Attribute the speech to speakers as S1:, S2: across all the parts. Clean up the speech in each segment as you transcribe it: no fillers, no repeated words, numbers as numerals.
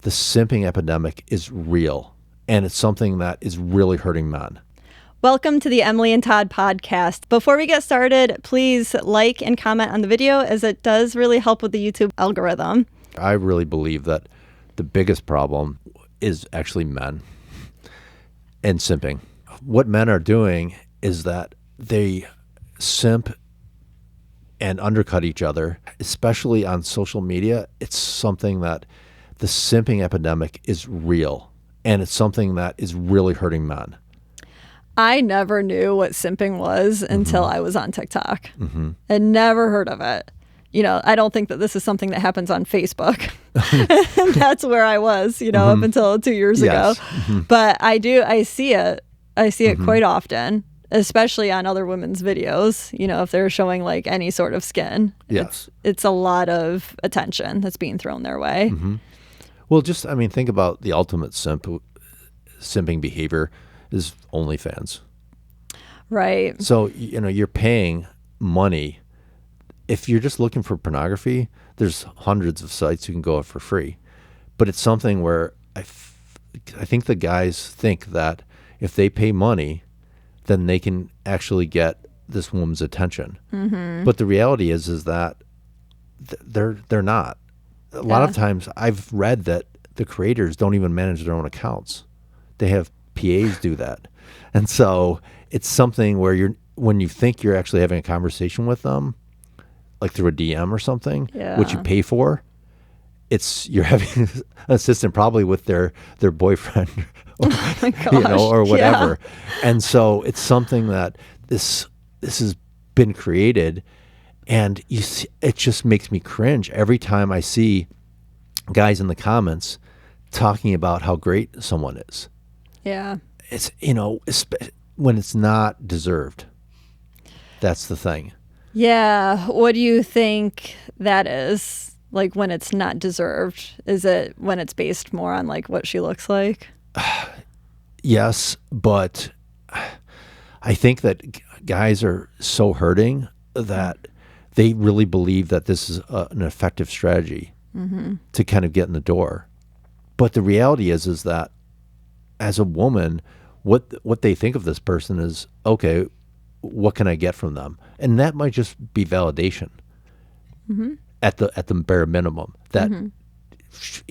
S1: the simping epidemic is real, and it's something that is really hurting men.
S2: Welcome to the Emily and Todd Podcast. Before we get started, please like and comment on the video, as it does really help with the YouTube algorithm.
S1: I really believe that the biggest problem is actually men and simping. What men are doing is that they simp and undercut each other, especially on social media. It's something that the simping epidemic is real, and it's something that is really hurting men.
S2: I never knew what simping was until I was on TikTok. I never heard of it. You know, I don't think that this is something that happens on Facebook. And that's where I was, up until 2 years ago. But I see it. I see it quite often, especially on other women's videos. If they're showing like any sort of skin, it's a lot of attention that's being thrown their way.
S1: Well, think about the ultimate simping behavior is OnlyFans.
S2: Right.
S1: So, you're paying money. If you're just looking for pornography, there's hundreds of sites you can go for free. But it's something where I think the guys think that if they pay money, then they can actually get this woman's attention. But the reality is that they're not. A lot of times I've read that the creators don't even manage their own accounts. They have PAs do that. And so it's something where when you think you're actually having a conversation with them, like through a DM or something, which you pay for, you're having an assistant probably with their boyfriend or, or whatever. And so it's something that this has been created, and it just makes me cringe every time I see guys in the comments talking about how great someone is.
S2: Yeah.
S1: It's, when it's not deserved. That's the thing.
S2: Yeah. What do you think that is? Like when it's not deserved? Is it when it's based more on like what she looks like?
S1: Yes, but I think that guys are so hurting that they really believe that this is an effective strategy to kind of get in the door. But the reality is that as a woman, what they think of this person is, okay, what can I get from them? And that might just be validation at the bare minimum that,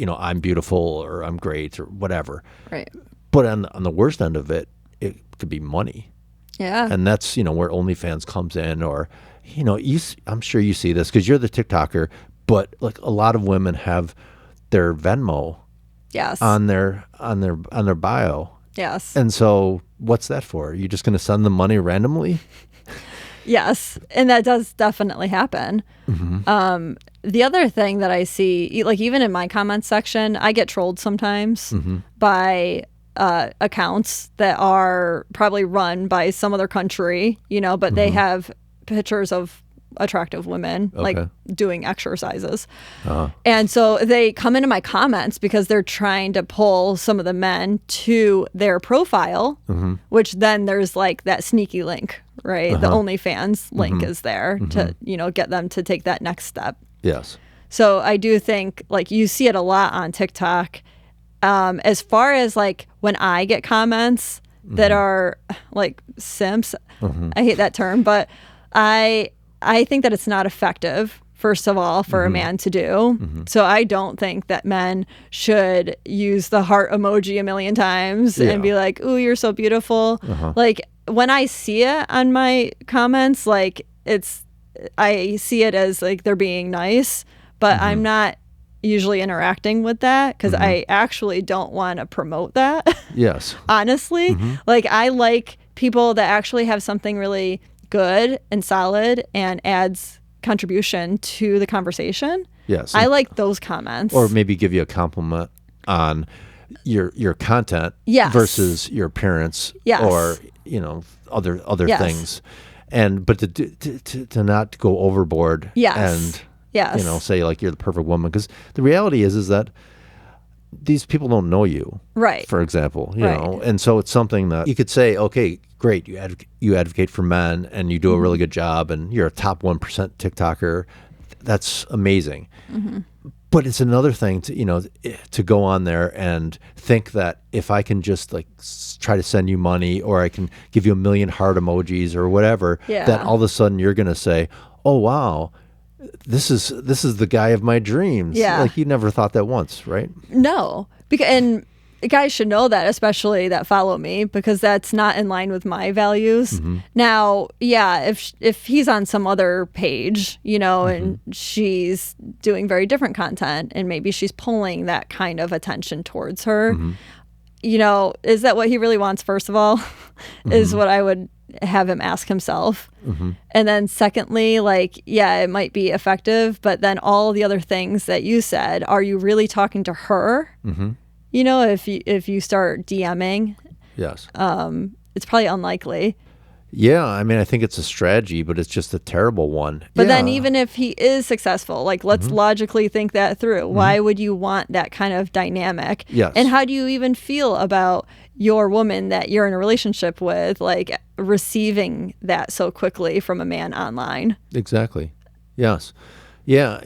S1: I'm beautiful or I'm great or whatever.
S2: Right.
S1: But on the worst end of it, it could be money.
S2: Yeah.
S1: And that's, where OnlyFans comes in, or, I'm sure you see this because you're the TikToker, but like a lot of women have their Venmo on their bio.
S2: Yes.
S1: And so what's that for? Are you just going to send them money randomly?
S2: Yes. And that does definitely happen. The other thing that I see, like even in my comments section, I get trolled sometimes by accounts that are probably run by some other country, but they have pictures of attractive women like doing exercises. And so they come into my comments because they're trying to pull some of the men to their profile, which then there's like that sneaky link, right? The OnlyFans link is there to, get them to take that next step.
S1: Yes.
S2: So I do think like you see it a lot on TikTok. As far as like when I get comments that are like simps, I hate that term, but I think that it's not effective, first of all, for a man to do. So I don't think that men should use the heart emoji a million times and be like, ooh, you're so beautiful. Like when I see it on my comments, like I see it as like they're being nice, but I'm not usually interacting with that because I actually don't want to promote that.
S1: Yes.
S2: Honestly, like I like people that actually have something really good and solid and adds contribution to the conversation.
S1: Yes.
S2: I like those comments.
S1: Or maybe give you a compliment on your content versus your appearance or, other things. But to not go overboard and say like you're the perfect woman, because the reality is that these people don't know you,
S2: right?
S1: For example, you know, and so it's something that you could say, okay, great, you advocate for men and you do a really good job and you're a top 1% TikToker. That's amazing. But it's another thing to go on there and think that if I can just like try to send you money, or I can give you a million heart emojis or whatever, that all of a sudden you're going to say, oh, wow, this is the guy of my dreams.
S2: Yeah.
S1: Like you never thought that once, right?
S2: No, and guys should know that, especially that follow me, because that's not in line with my values.
S1: Mm-hmm.
S2: Now, yeah, if he's on some other page, and she's doing very different content, and maybe she's pulling that kind of attention towards her, is that what he really wants, first of all? Is what I would have him ask himself. And then secondly, like, yeah, it might be effective, but then all the other things that you said, are you really talking to her? If you start DMing,
S1: yes,
S2: it's probably unlikely.
S1: Yeah, I mean, I think it's a strategy, but it's just a terrible one.
S2: But then even if he is successful, like, let's logically think that through. Why would you want that kind of dynamic?
S1: Yes.
S2: And how do you even feel about your woman that you're in a relationship with, like, receiving that so quickly from a man online?
S1: Exactly. Yes. Yeah,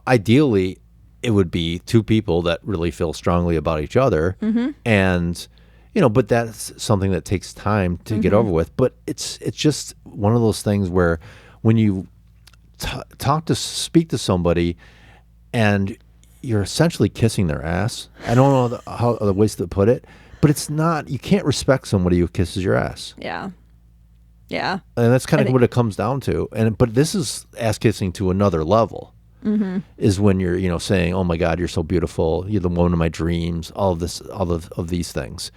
S1: ideally, it would be two people that really feel strongly about each other. And but that's something that takes time to get over with. But it's just one of those things where when you speak to somebody and you're essentially kissing their ass. I don't know how the ways to put it, but it's not. You can't respect somebody who kisses your ass.
S2: Yeah. Yeah.
S1: And that's kind of what it comes down to. But this is ass kissing to another level. Is when you're saying, oh my God, you're so beautiful, you're the woman of my dreams, all of these things.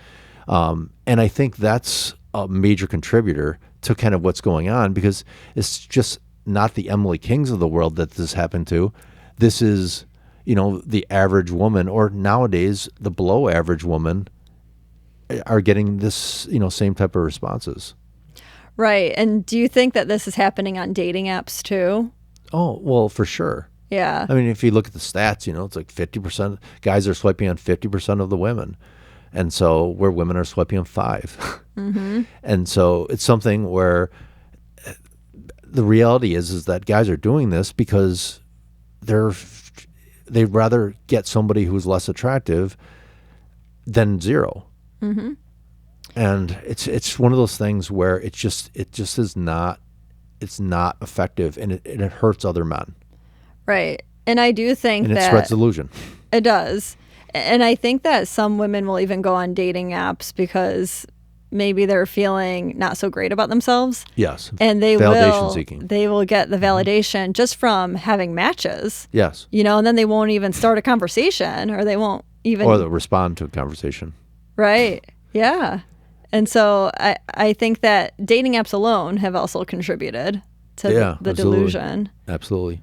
S1: And I think that's a major contributor to kind of what's going on, because it's just not the Emily Kings of the world that this happened to. This is, the average woman, or nowadays the below average woman, are getting this, same type of responses.
S2: Right. And do you think that this is happening on dating apps too?
S1: Oh, well, for sure.
S2: Yeah.
S1: I mean, if you look at the stats, it's like 50% guys are swiping on 50% of the women. And so where women are swiping on 5. And so it's something where the reality is that guys are doing this because they'd rather get somebody who's less attractive than zero. And it's one of those things where it just is not, it's not effective, and it hurts other men.
S2: Right. And I do think
S1: and
S2: that
S1: it spreads delusion.
S2: It does. And I think that some women will even go on dating apps because maybe they're feeling not so great about themselves.
S1: Yes.
S2: And
S1: validation seeking.
S2: They will get the validation just from having matches.
S1: Yes.
S2: And then they won't even start a conversation, or they won't even...
S1: Or they'll respond to a conversation.
S2: Right. Yeah. And so I think that dating apps alone have also contributed to the
S1: absolutely.
S2: delusion.
S1: Absolutely.